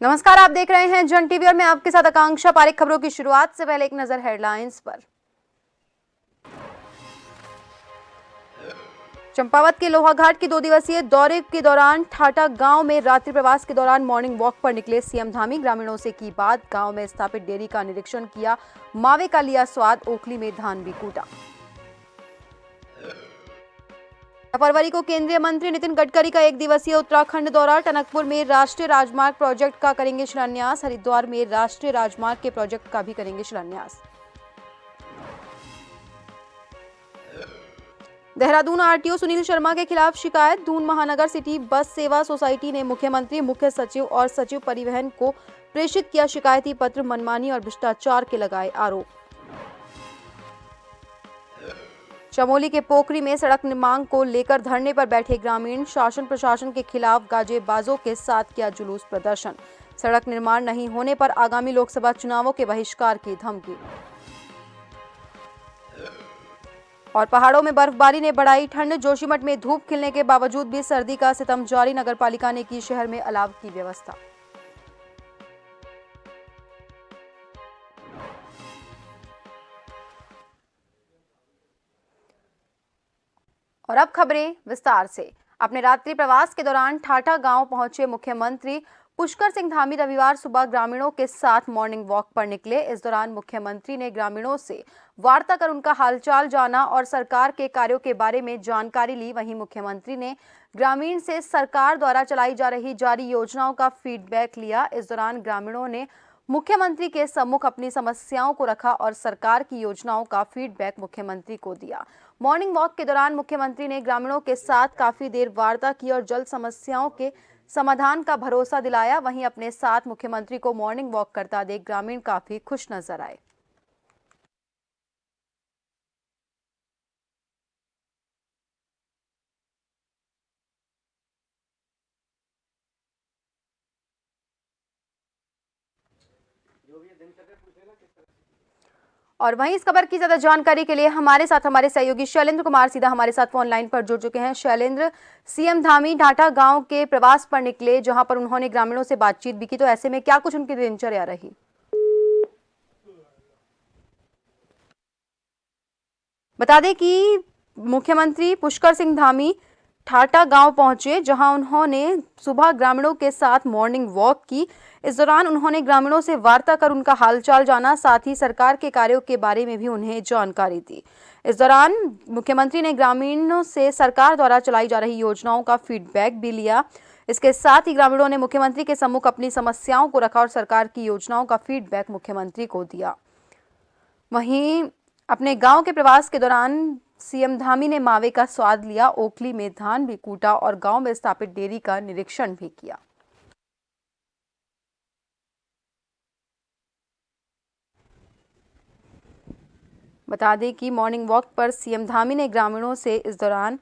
नमस्कार, आप देख रहे हैं जन टीवी और मैं आपके साथ आकांक्षा पारिक। खबरों की शुरुआत से पहले एक नजर हेडलाइंस पर। चंपावत के लोहाघाट के 2 दिवसीय दौरे के दौरान ठाटा गांव में रात्रि प्रवास के दौरान मॉर्निंग वॉक पर निकले सीएम धामी। ग्रामीणों से की बात, गांव में स्थापित डेयरी का निरीक्षण किया, मावे का लिया स्वाद, ओखली में धान भी कूटा। फरवरी को केंद्रीय मंत्री नितिन गडकरी का 1 दिवसीय उत्तराखंड दौरा। टनकपुर में राष्ट्रीय राजमार्ग प्रोजेक्ट का करेंगे शिलान्यास, हरिद्वार में राष्ट्रीय राजमार्ग के प्रोजेक्ट का भी करेंगे शिलान्यास। देहरादून आरटीओ सुनील शर्मा के खिलाफ शिकायत। दून महानगर सिटी बस सेवा सोसाइटी ने मुख्यमंत्री, मुख्य सचिव और सचिव परिवहन को प्रेषित किया शिकायती पत्र। मनमानी और भ्रष्टाचार के लगाए आरोप। चमोली के पोखरी में सड़क निर्माण को लेकर धरने पर बैठे ग्रामीण, शासन प्रशासन के खिलाफ गाजेबाजों के साथ किया जुलूस प्रदर्शन। सड़क निर्माण नहीं होने पर आगामी लोकसभा चुनावों के बहिष्कार की धमकी। और पहाड़ों में बर्फबारी ने बढ़ाई ठंड। जोशीमठ में धूप खिलने के बावजूद भी सर्दी का सितम जारी। नगरपालिका ने की शहर में अलाव की व्यवस्था। और अब खबरें विस्तार से। अपने रात्रि प्रवास के दौरान ठाटा गांव पहुंचे मुख्यमंत्री पुष्कर सिंह धामी रविवार सुबह ग्रामीणों के साथ मॉर्निंग वॉक पर निकले। इस दौरान मुख्यमंत्री ने ग्रामीणों से वार्ता कर उनका हालचाल जाना और सरकार के कार्यों के बारे में जानकारी ली। वहीं मुख्यमंत्री ने ग्रामीण से सरकार द्वारा चलाई जा रही जारी योजनाओं का फीडबैक लिया। इस दौरान ग्रामीणों ने मुख्यमंत्री के सम्मुख अपनी समस्याओं को रखा और सरकार की योजनाओं का फीडबैक मुख्यमंत्री को दिया। मॉर्निंग वॉक के दौरान मुख्यमंत्री ने ग्रामीणों के साथ काफी देर वार्ता की और जल्द समस्याओं के समाधान का भरोसा दिलाया। वहीं अपने साथ मुख्यमंत्री को मॉर्निंग वॉक करता देख ग्रामीण काफी खुश नजर आए। और वहीं इस खबर की ज्यादा जानकारी के लिए हमारे सहयोगी शैलेंद्र कुमार सीधा हमारे साथ फोन लाइन पर जुड़ चुके हैं। शैलेंद्र, सीएम धामी ढाटा गांव के प्रवास पर निकले, जहां पर उन्होंने ग्रामीणों से बातचीत भी की, तो ऐसे में क्या कुछ उनकी दिनचर्या रही? बता दें कि मुख्यमंत्री पुष्कर सिंह धामी ठाटा गांव पहुंचे, जहां उन्होंने सुबह ग्रामीणों के साथ मॉर्निंग वॉक की। इस दौरान उन्होंने ग्रामीणों से वार्ता कर उनका हालचाल जाना, साथ ही सरकार के कार्यों के बारे में भी उन्हें जानकारी दी। इस दौरान मुख्यमंत्री ने ग्रामीणों से सरकार द्वारा चलाई जा रही योजनाओं का फीडबैक भी लिया। इसके साथ ही ग्रामीणों ने मुख्यमंत्री के सम्मुख अपनी समस्याओं को रखा और सरकार की योजनाओं का फीडबैक मुख्यमंत्री को दिया। वहीं अपने गांव के प्रवास के दौरान सीएम धामी ने मावे का स्वाद लिया, ओखली में धान भी कूटा और गांव में स्थापित डेयरी का निरीक्षण भी किया। बता दें कि मॉर्निंग वॉक पर सीएम धामी ने ग्रामीणों से इस दौरान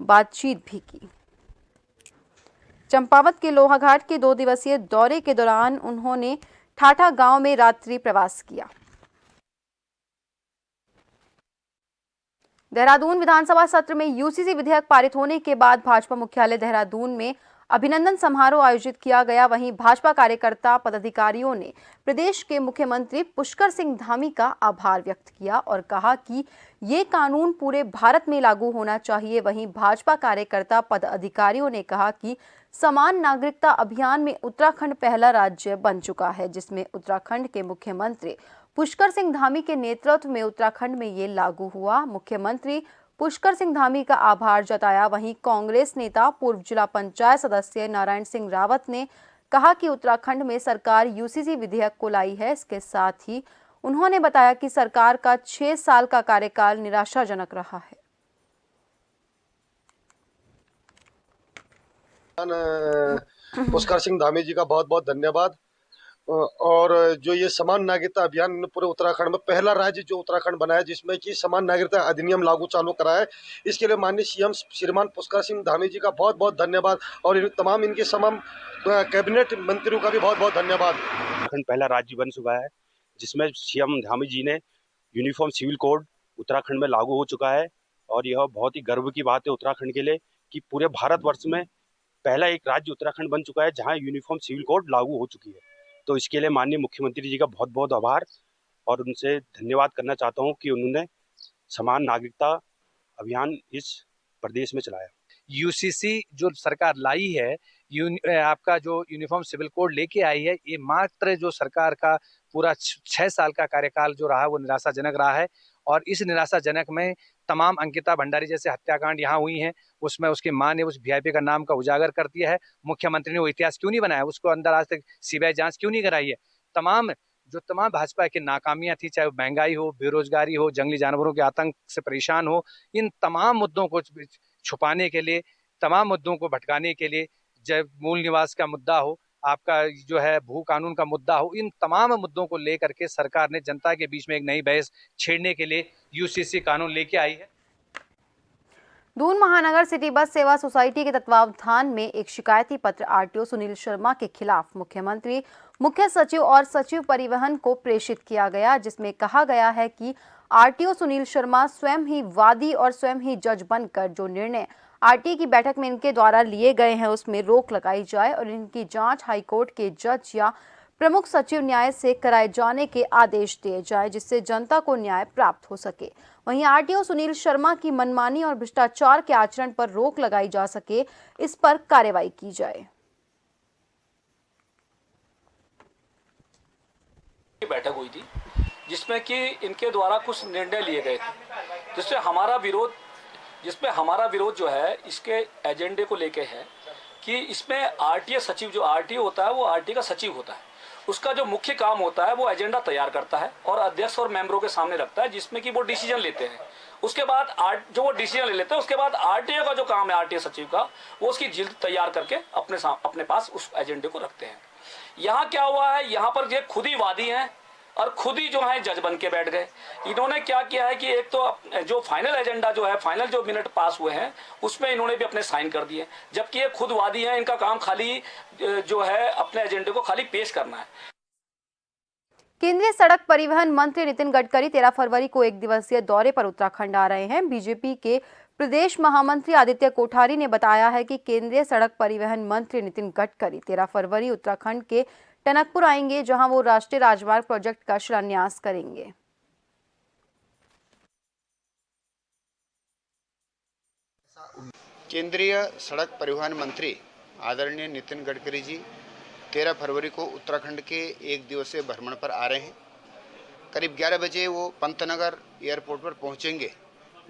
बातचीत भी की। चंपावत के लोहाघाट के 2 दिवसीय दौरे के दौरान उन्होंने ठाठा गांव में रात्रि प्रवास किया। देहरादून विधानसभा सत्र में यूसीसी विधेयक पारित होने के बाद भाजपा मुख्यालय देहरादून में अभिनंदन समारोह आयोजित किया गया। वहीं भाजपा कार्यकर्ता पदाधिकारियों ने प्रदेश के मुख्यमंत्री पुष्कर सिंह धामी का आभार व्यक्त किया और कहा कि ये कानून पूरे भारत में लागू होना चाहिए। वहीं भाजपा कार्यकर्ता पदाधिकारियों ने कहा कि समान नागरिकता अभियान में उत्तराखंड पहला राज्य बन चुका है, जिसमें उत्तराखंड के मुख्यमंत्री पुष्कर सिंह धामी के नेतृत्व में उत्तराखंड में ये लागू हुआ। मुख्यमंत्री पुष्कर सिंह धामी का आभार जताया। वहीं कांग्रेस नेता पूर्व जिला पंचायत सदस्य नारायण सिंह रावत ने कहा कि उत्तराखंड में सरकार यूसीसी विधेयक को लाई है। इसके साथ ही उन्होंने बताया कि सरकार का 6 साल का कार्यकाल निराशाजनक रहा है। पुष्कर सिंह धामी जी का बहुत बहुत धन्यवाद। और जो ये समान नागरिकता अभियान पूरे उत्तराखंड में पहला राज्य जो उत्तराखंड बना है जिसमें कि समान नागरिकता अधिनियम लागू चालू करा है, इसके लिए माननीय सीएम श्रीमान पुष्कर सिंह धामी जी का बहुत बहुत धन्यवाद और तमाम इनके तमाम कैबिनेट मंत्रियों का भी बहुत बहुत धन्यवाद। उत्तराखंड पहला राज्य बन चुका है, जिसमें सीएम धामी जी ने यूनिफॉर्म सिविल कोड उत्तराखंड में लागू हो चुका है और यह बहुत ही गर्व की बात है उत्तराखंड के लिए कि पूरे भारतवर्ष में पहला एक राज्य उत्तराखंड बन चुका है जहां यूनिफॉर्म सिविल कोड लागू हो चुकी है। तो इसके लिए माननीय मुख्यमंत्री जी का बहुत बहुत आभार और उनसे धन्यवाद करना चाहता हूं कि उन्होंने समान नागरिकता अभियान इस प्रदेश में चलाया। यूसीसी जो सरकार लाई है, आपका जो यूनिफॉर्म सिविल कोड लेके आई है, ये मात्र जो सरकार का पूरा 6 साल का कार्यकाल जो रहा वो निराशाजनक रहा है। और इस निराशाजनक में तमाम अंकिता भंडारी जैसे हत्याकांड यहाँ हुई हैं, उसमें उसकी मां ने उस वीआईपी का नाम का उजागर कर दिया है। मुख्यमंत्री ने वो इतिहास क्यों नहीं बनाया, उसको अंदर आज तक सीबीआई जांच क्यों नहीं कराई है। तमाम भाजपा की नाकामियां थी, चाहे वो महंगाई हो, बेरोजगारी हो, जंगली जानवरों के आतंक से परेशान हो, इन तमाम मुद्दों को छुपाने के लिए, तमाम मुद्दों को भटकाने के लिए, जब मूल निवास का मुद्दा हो, आपका जो है भू कानून का मुद्दा हो, इन तमाम मुद्दों को लेकर के सरकार ने जनता के बीच में एक नई बहस छेड़ने के लिए यूसीसी कानून लेके आई है। दून महानगर सिटी बस सेवा सोसाइटी के तत्वावधान में एक शिकायती पत्र आरटीओ सुनील शर्मा के खिलाफ मुख्यमंत्री, मुख्य सचिव और सचिव परिवहन को प्रेषित किया गया, जिसमें कहा गया है कि आरटीओ सुनील शर्मा स्वयं ही वादी और स्वयं ही जज बनकर जो निर्णय आरटीए की बैठक में इनके द्वारा लिए गए हैं उसमें रोक लगाई जाए और इनकी जांच हाईकोर्ट के जज या प्रमुख सचिव न्याय से कराए जाने के आदेश दिए जाए, जिससे जनता को न्याय प्राप्त हो सके। वहीं आरटीओ सुनील शर्मा की मनमानी और भ्रष्टाचार के आचरण पर रोक लगाई जा सके, इस पर कार्रवाई की जाए। बैठक हुई थी जिसमें कि इनके द्वारा कुछ निर्णय लिए गए थे, जिसमें हमारा विरोध जो है इसके एजेंडे को लेके है कि इसमें आरटीए सचिव, जो आरटीए होता है वो आरटीए का सचिव होता है, उसका जो मुख्य काम होता है वो एजेंडा तैयार करता है और अध्यक्ष और मेंबरों के सामने रखता है, जिसमें कि वो डिसीजन लेते हैं। उसके बाद जो वो डिसीजन ले लेते हैं, उसके बाद आरटीए का जो काम है, आरटीए सचिव का, वो उसकी जिल्द तैयार करके अपने पास उस एजेंडे को रखते हैं। यहाँ क्या हुआ है, यहाँ पर ये खुद ही वादी हैं और खुद ही जो है जज बन के बैठ गए। इन्होंने क्या किया है कि एक तो जो फाइनल एजेंडा जो है, फाइनल जो मिनट पास हुए हैं उसमें इन्होंने भी अपने साइन कर दिए, जबकि ये खुद वादी हैं, इनका काम खाली जो है अपने एजेंडे को खाली पेश करना है। केंद्रीय सड़क परिवहन मंत्री नितिन गडकरी 13 फरवरी को एक दिवसीय दौरे पर उत्तराखंड आ रहे हैं। बीजेपी के प्रदेश महामंत्री आदित्य कोठारी ने बताया है कि केंद्रीय सड़क परिवहन मंत्री नितिन गडकरी 13 फरवरी उत्तराखंड के टनकपुर आएंगे, जहां वो राष्ट्रीय राजमार्ग प्रोजेक्ट का शिलान्यास करेंगे। केंद्रीय सड़क परिवहन मंत्री आदरणीय नितिन गडकरी जी 13 फरवरी को उत्तराखंड के एक दिवसीय भ्रमण पर आ रहे हैं। करीब 11 बजे वो पंतनगर एयरपोर्ट पर पहुंचेंगे,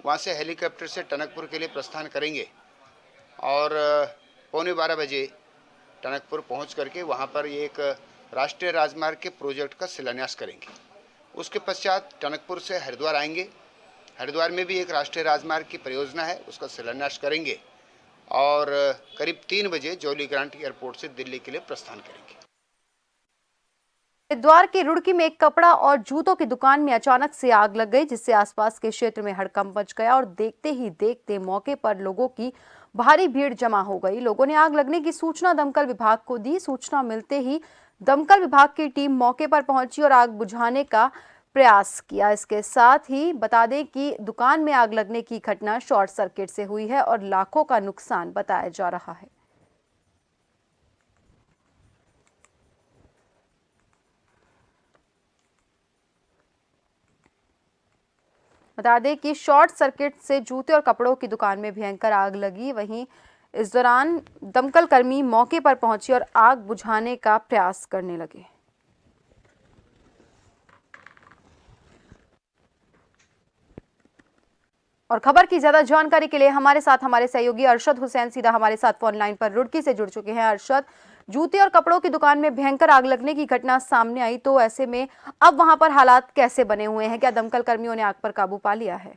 वहां से हेलीकॉप्टर से टनकपुर के लिए प्रस्थान करेंगे और 11:15 बजे टनकपुर पहुंच करके वहां पर एक राष्ट्रीय राजमार्ग के प्रोजेक्ट का शिलान्यास करेंगे। उसके पश्चात टनकपुर से हरिद्वार आएंगे, हरिद्वार में भी एक राष्ट्रीय राजमार्ग की परियोजना है, उसका शिलान्यास करेंगे और करीब 3 बजे जॉली ग्रांट एयरपोर्ट से दिल्ली के लिए प्रस्थान करेंगे। हरिद्वार के रुड़की में एक कपड़ा और जूतों की दुकान में अचानक से आग लग गई, जिससे आसपास के क्षेत्र में हड़कंप मच गया और देखते ही देखते मौके पर लोगों की भारी भीड़ जमा हो गई। लोगों ने आग लगने की सूचना दमकल विभाग को दी। सूचना मिलते ही दमकल विभाग की टीम मौके पर पहुंची और आग बुझाने का प्रयास किया। इसके साथ ही बता दें कि दुकान में आग लगने की घटना शॉर्ट सर्किट से हुई है और लाखों का नुकसान बताया जा रहा है। बता दें कि शॉर्ट सर्किट से जूते और कपड़ों की दुकान में भयंकर आग लगी। वहीं इस दौरान दमकल कर्मी मौके पर पहुंचे और आग बुझाने का प्रयास करने लगे। और खबर की ज्यादा जानकारी के लिए हमारे सहयोगी अरशद हुसैन सीधा हमारे साथ फोन लाइन पर रुड़की से जुड़ चुके हैं। अरशद, जूते और कपड़ों की दुकान में भयंकर आग लगने की घटना सामने आई, तो ऐसे में अब वहां पर हालात कैसे बने हुए हैं? क्या दमकल कर्मियों ने आग पर काबू पा लिया है?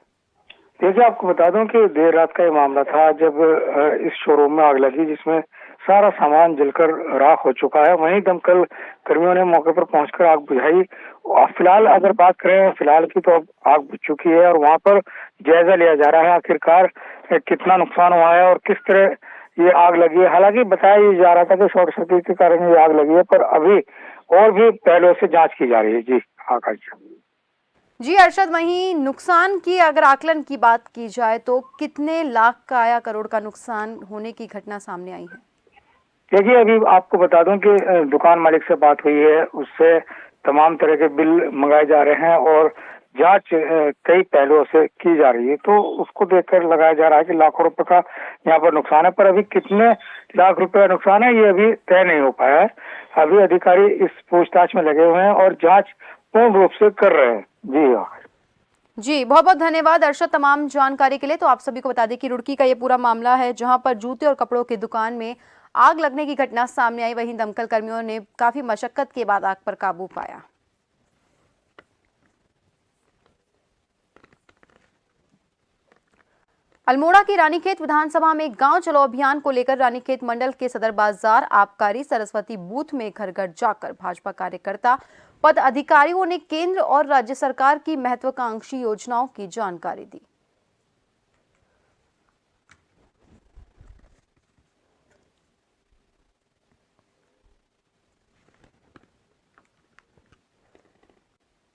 देखिए, आपको बता दूं कि देर रात का ये मामला था जब इस शोरूम में आग लगी, जिसमें सारा सामान जलकर राख हो चुका है। वहीं दमकल कर्मियों ने मौके पर पहुंचकर आग बुझाई। फिलहाल अगर बात करें फिलहाल की, तो अब आग बुझ चुकी है और वहां पर जायजा लिया जा रहा है आखिरकार कितना नुकसान हुआ है और किस तरह ये आग लगी है। हालांकि बताया जा रहा था कि शॉर्ट सर्किट के कारण ये आग लगी है, पर अभी और भी पहलुओं से जांच की जा रही है। जी आकाश जी अरशद, वहीं नुकसान की अगर आकलन की बात की जाए तो कितने लाख का या करोड़ का नुकसान होने की घटना सामने आई है? देखिए, अभी आपको बता दूं कि दुकान मालिक से बात हुई है, उससे तमाम तरह के बिल मंगाए जा रहे हैं और जांच कई पहलुओं से की जा रही है, तो उसको देखकर लगाया जा रहा है कि लाखों रुपए का यहाँ पर नुकसान है। पर अभी कितने लाख रुपए का नुकसान है ये अभी तय नहीं हो पाया है। अभी अधिकारी इस पूछताछ में लगे हुए हैं और जांच पूर्ण रूप से कर रहे हैं। जी हाँ जी, बहुत बहुत धन्यवाद अर्शद तमाम जानकारी के लिए। तो आप सभी को बता दें कि रुड़की का ये पूरा मामला है जहां पर जूते और कपड़ों की दुकान में आग लगने की घटना सामने आई। वहीं दमकल कर्मियों ने काफी मशक्कत के बाद आग पर काबू पाया। अल्मोड़ा की रानीखेत विधानसभा में गांव चलो अभियान को लेकर रानीखेत मंडल के सदर बाजार आबकारी सरस्वती बूथ में घर घर जाकर भाजपा कार्यकर्ता पद अधिकारियों ने केंद्र और राज्य सरकार की महत्वाकांक्षी योजनाओं की जानकारी दी।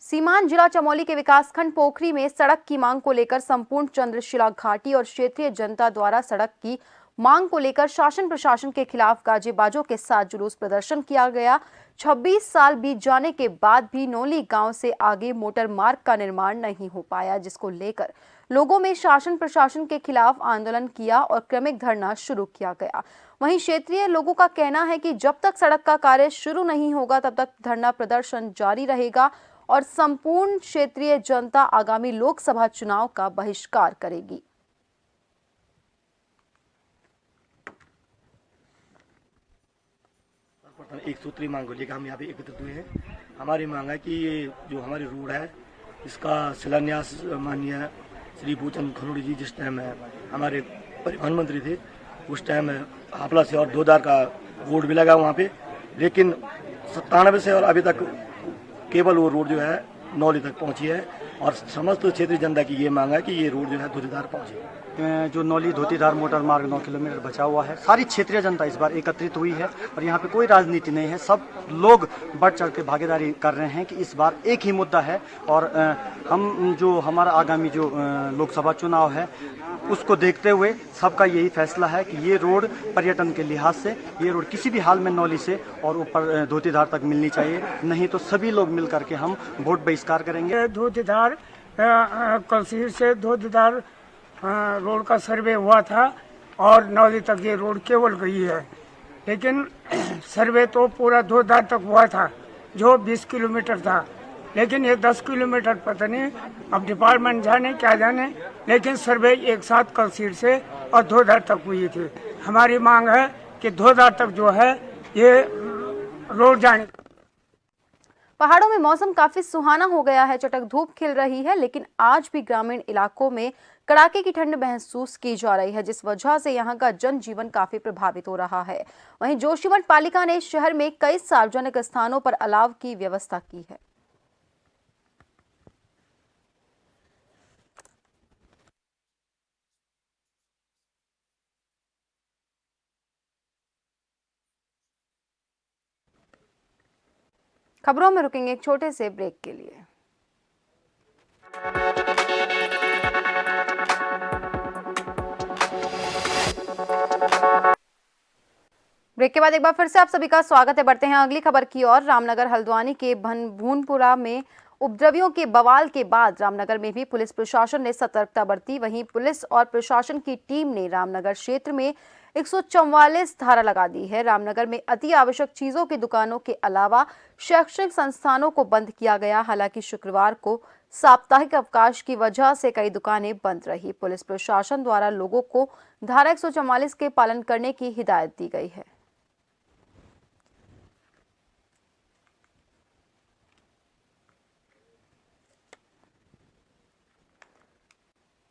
सीमांत जिला चमोली के विकासखंड पोखरी में सड़क की मांग को लेकर संपूर्ण चंद्रशिला घाटी और क्षेत्रीय जनता द्वारा सड़क की मांग को लेकर शासन प्रशासन के खिलाफ गाजे बाजों के साथ जुलूस प्रदर्शन किया गया। 26 साल बीत जाने के बाद भी नौली गांव से आगे मोटर मार्ग का निर्माण नहीं हो पाया, जिसको लेकर लोगों में शासन प्रशासन के खिलाफ आंदोलन किया और क्रमिक धरना शुरू किया गया। वहीं क्षेत्रीय लोगों का कहना है कि जब तक सड़क का कार्य शुरू नहीं होगा तब तक धरना प्रदर्शन जारी रहेगा और संपूर्ण क्षेत्रीय जनता आगामी लोकसभा चुनाव का बहिष्कार करेगी। एक सूत्री मांग को लेकर हम यहाँ पे एकत्रित हुए हैं। हमारी मांग है कि ये जो हमारी रोड है इसका शिलान्यास माननीय श्री भूचंद खरोड़ी जी जिस टाइम हमारे परिवहन मंत्री थे उस टाइम हापला से और 2000 का रोड भी लगा वहाँ पे, लेकिन 97 से और अभी तक केवल वो रोड जो है नौली तक पहुँची है और समस्त क्षेत्रीय जनता की ये मांग है कि ये रोड जो है धोतीधार पहुँचे। जो नौली धोतीधार मोटर मार्ग 9 किलोमीटर बचा हुआ है, सारी क्षेत्रीय जनता इस बार एकत्रित हुई है और यहाँ पे कोई राजनीति नहीं है, सब लोग बढ़ चढ़ के भागीदारी कर रहे हैं कि इस बार एक ही मुद्दा है और हम जो हमारा आगामी जो लोकसभा चुनाव है उसको देखते हुए सबका यही फैसला है कि ये रोड पर्यटन के लिहाज से ये रोड किसी भी हाल में नौली से और ऊपर धोतीधार तक मिलनी चाहिए, नहीं तो सभी लोग मिल करके हम वोट बहिष्कार करेंगे। धोतीधार कलसीर से धोतीधार रोड का सर्वे हुआ था और नौली तक ये रोड केवल गई है, लेकिन सर्वे तो पूरा धोतीधार तक हुआ था जो 20 किलोमीटर था, लेकिन ये 10 किलोमीटर पता नहीं अब डिपार्टमेंट जाने क्या जाने, लेकिन सर्वे एक साथ कलसीर से और धोतीधार तक हुई थी। हमारी मांग है कि धोतीधार तक जो है ये रोड जाने। पहाड़ों में मौसम काफी सुहाना हो गया है, चटक धूप खिल रही है, लेकिन आज भी ग्रामीण इलाकों में कड़ाके की ठंड महसूस की जा रही है, जिस वजह से यहां का जनजीवन काफी प्रभावित हो रहा है। वहीं जोशीमठ पालिका ने शहर में कई सार्वजनिक स्थानों पर अलाव की व्यवस्था की है। खबरों में रुकेंगे एक छोटे से ब्रेक के लिए। ब्रेक के बाद एक बार फिर से आप सभी का स्वागत है। बढ़ते हैं अगली खबर की ओर। रामनगर हल्द्वानी के भूनपुरा में उपद्रवियों के बवाल के बाद रामनगर में भी पुलिस प्रशासन ने सतर्कता बरती। वहीं पुलिस और प्रशासन की टीम ने रामनगर क्षेत्र में 144 धारा लगा दी है। रामनगर में अति आवश्यक चीजों की दुकानों के अलावा शैक्षणिक संस्थानों को बंद किया गया। हालांकि शुक्रवार को साप्ताहिक अवकाश की वजह से कई दुकानें बंद रही। पुलिस प्रशासन द्वारा लोगों को धारा 144 के पालन करने की हिदायत दी गई है।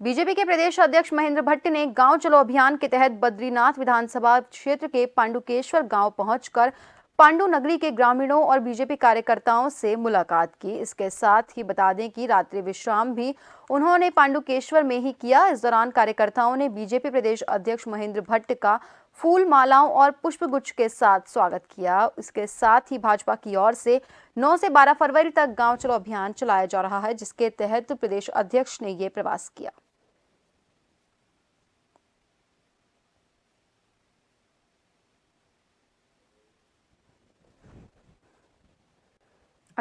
बीजेपी के प्रदेश अध्यक्ष महेंद्र भट्ट ने गांव चलो अभियान के तहत बद्रीनाथ विधानसभा क्षेत्र के पांडुकेश्वर गांव पहुंचकर पांडु नगरी के ग्रामीणों और बीजेपी कार्यकर्ताओं से मुलाकात की। इसके साथ ही बता दें कि रात्रि विश्राम भी उन्होंने पांडुकेश्वर में ही किया। इस दौरान कार्यकर्ताओं ने बीजेपी प्रदेश अध्यक्ष महेंद्र भट्ट का फूल मालाओं और पुष्पगुच्छ के साथ स्वागत किया। इसके साथ ही भाजपा की ओर से 9 से 12 फरवरी तक गांव चलो अभियान चलाया जा रहा है, जिसके तहत प्रदेश अध्यक्ष ने ये प्रवास किया।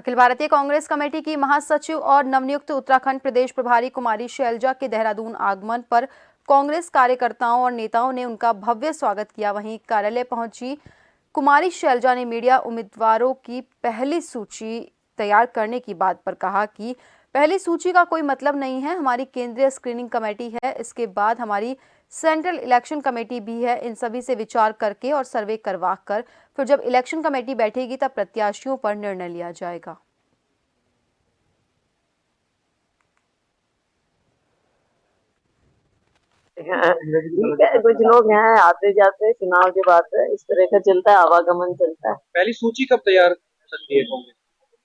अखिल भारतीय कांग्रेस कमेटी की महासचिव और नवनियुक्त उत्तराखंड प्रदेश प्रभारी कुमारी शैलजा के देहरादून आगमन पर कांग्रेस कार्यकर्ताओं और नेताओं ने उनका भव्य स्वागत किया। वहीं कार्यालय पहुंची कुमारी शैलजा ने मीडिया उम्मीदवारों की पहली सूची तैयार करने की बात पर कहा कि पहली सूची का कोई मतलब नहीं है, हमारी केंद्रीय स्क्रीनिंग कमेटी है, इसके बाद हमारी सेंट्रल इलेक्शन कमेटी भी है। इन सभी से विचार करके और सर्वे करवा कर फिर जब इलेक्शन कमेटी बैठेगी तब प्रत्याशियों पर निर्णय लिया जाएगा। कुछ लोग हैं आते जाते, चुनाव के बाद इस तरह का चलता है, आवागमन चलता है। पहली सूची कब तैयार हो सकती है कांग्रेस?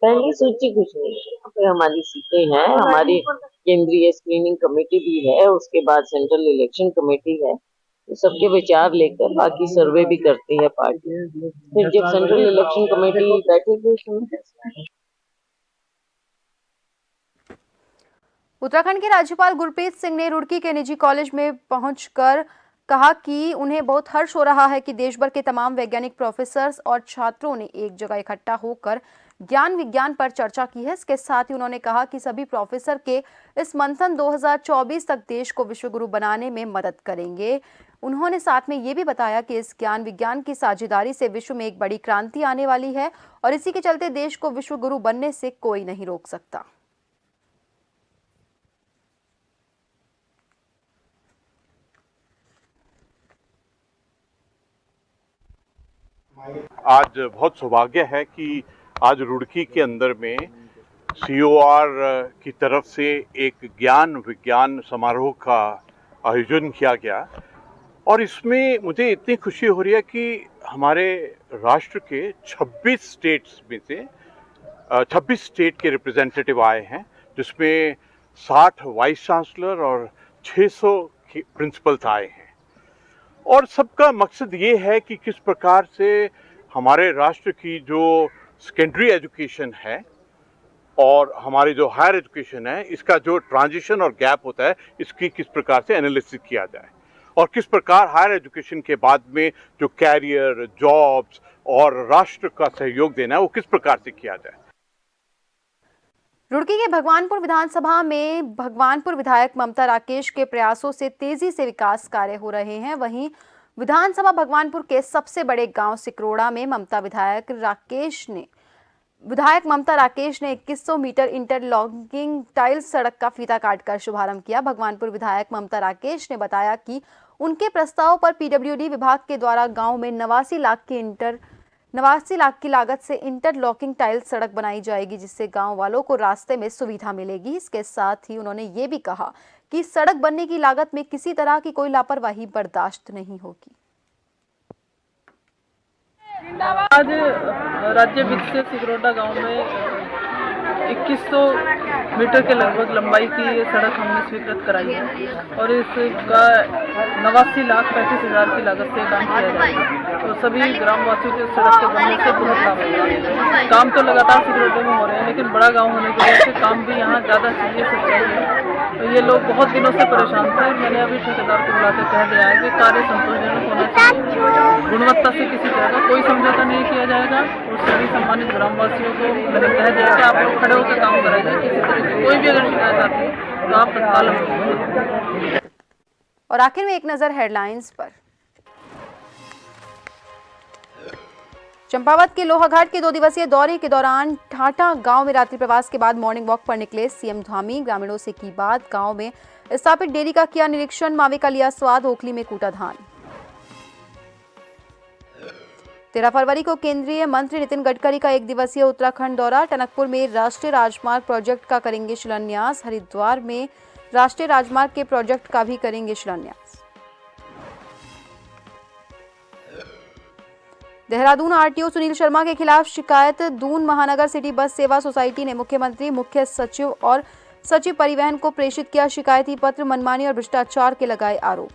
पहली सूची कुछ नहीं है, यहाँ पे हमारी सीटें हैं, हमारी केंद्रीय स्क्रीनिंग कमेटी भी है, उसके बाद सेंट्रल इलेक्शन कमेटी है, तो सबके विचार लेकर बाकी सर्वे भी करती है पार्टी। फिर जब सेंट्रल इलेक्शन कमेटी बैठेगी उसमें। उत्तराखंड के राज्यपाल गुरप्रीत सिंह ने रुड़की के निजी कॉलेज में पहुंचकर कहा कि उन्हें बहुत हर्ष हो रहा है कि देश भर के तमाम वैज्ञानिक प्रोफेसर्स और छात्रों ने एक जगह इकट्ठा होकर ज्ञान विज्ञान पर चर्चा की है। इसके साथ ही उन्होंने कहा कि सभी प्रोफेसर के इस मंथन 2024 तक देश को विश्वगुरु बनाने में मदद करेंगे। उन्होंने साथ में ये भी बताया कि इस ज्ञान विज्ञान की साझेदारी से विश्व में एक बड़ी क्रांति आने वाली है और इसी के चलते देश को विश्वगुरु बनने से कोई नहीं रोक सकता। आज बहुत सौभाग्य है कि आज रुड़की के अंदर में COR की तरफ से एक ज्ञान विज्ञान समारोह का आयोजन किया गया और इसमें मुझे इतनी खुशी हो रही है कि हमारे राष्ट्र के 26 स्टेट्स में से 26 स्टेट के रिप्रेजेंटेटिव आए हैं, जिसमें 60 वाइस चांसलर और 600 प्रिंसिपल्स आए हैं। और सबका मकसद ये है कि किस प्रकार से हमारे राष्ट्र की जो सेकेंडरी एजुकेशन है और हमारी जो हायर एजुकेशन है, इसका जो ट्रांजिशन और गैप होता है, इसकी किस प्रकार से एनालिसिस किया जाए और किस प्रकार हायर एजुकेशन के बाद में जो कैरियर, जॉब्स और राष्ट्र का सहयोग देना है वो किस प्रकार से किया जाए। रुड़की के भगवानपुर विधानसभा में भगवानपुर विधायक ममता राकेश के प्रयासों से तेजी से विकास कार्य हो रहे हैं। वहीं विधानसभा भगवानपुर के सबसे बड़े गांव सिकरोड़ा में विधायक ममता राकेश ने 2100 मीटर इंटरलॉकिंग टाइल सड़क का फीता काटकर शुभारंभ किया। भगवानपुर विधायक ममता राकेश ने बताया कि उनके प्रस्ताव पर PWD विभाग के द्वारा गांव में 89 लाख की लागत से इंटरलॉकिंग टाइल सड़क बनाई जाएगी, जिससे गांव वालों को रास्ते में सुविधा मिलेगी। इसके साथ ही उन्होंने ये भी कहा कि सड़क बनने की लागत में किसी तरह की कोई लापरवाही बर्दाश्त नहीं होगी। आज राज्य विकसित सिकरोटा गांव में 2100 मीटर के लगभग लंबाई की ये सड़क हमने स्वीकृत कराई है और इसका 89,35,000 की लागत से काम किया जाएगा। तो सभी ग्रामवासियों के सड़क के बनने से बहुत लाभ होगा। काम तो लगातार सिकरोटे में हो रहे हैं, लेकिन बड़ा गांव होने की वजह से काम भी यहाँ ज़्यादा चाहिए। तो ये लोग बहुत दिनों से परेशान थे। मैंने अभी ठेकेदार को बुलाकर कह दिया है कि कार्य संतोषजनक होना चाहिए, गुणवत्ता से किसी तरह का कोई समझौता नहीं किया जाएगा और सभी सम्मानित ग्रामवासियों को मैंने कह दिया कि आप लोग खड़े होकर काम कराइए। किसी तरह की कोई भी अगर शिकायत आती है तो आप तत्काल। और आखिर में एक नजर हेडलाइंस पर। चंपावत के लोहाघाट के 2 दिवसीय दौरे के दौरान ठाटा गांव में रात्रि प्रवास के बाद मॉर्निंग वॉक पर निकले सीएम धामी। ग्रामीणों से की बात, गांव में स्थापित डेयरी का किया निरीक्षण, मावे का लिया स्वाद, ओखली में कूटा धान। 13 फरवरी को केंद्रीय मंत्री नितिन गडकरी का 1 दिवसीय उत्तराखंड दौरा। टनकपुर में राष्ट्रीय राजमार्ग प्रोजेक्ट का करेंगे शिलान्यास। हरिद्वार में राष्ट्रीय राजमार्ग के प्रोजेक्ट का भी करेंगे शिलान्यास। देहरादून आरटीओ सुनील शर्मा के खिलाफ शिकायत। दून महानगर सिटी बस सेवा सोसाइटी ने मुख्यमंत्री, मुख्य सचिव और सचिव परिवहन को प्रेषित किया शिकायती पत्र। मनमानी और भ्रष्टाचार के लगाए आरोप।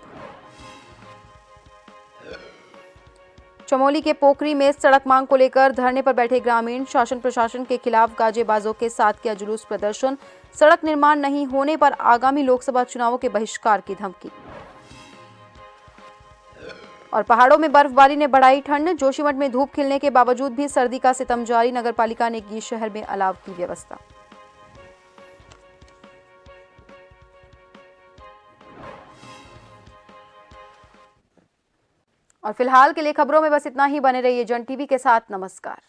चमोली के पोखरी में सड़क मांग को लेकर धरने पर बैठे ग्रामीण। शासन प्रशासन के खिलाफ गाजेबाजों के साथ किया जुलूस प्रदर्शन। सड़क निर्माण नहीं होने पर आगामी लोकसभा चुनावों के बहिष्कार की धमकी। और पहाड़ों में बर्फबारी ने बढ़ाई ठंड। जोशीमठ में धूप खिलने के बावजूद भी सर्दी का सितम जारी। नगर पालिका ने की शहर में अलाव की व्यवस्था। और फिलहाल के लिए खबरों में बस इतना ही। बने रहिए जन टीवी के साथ। नमस्कार।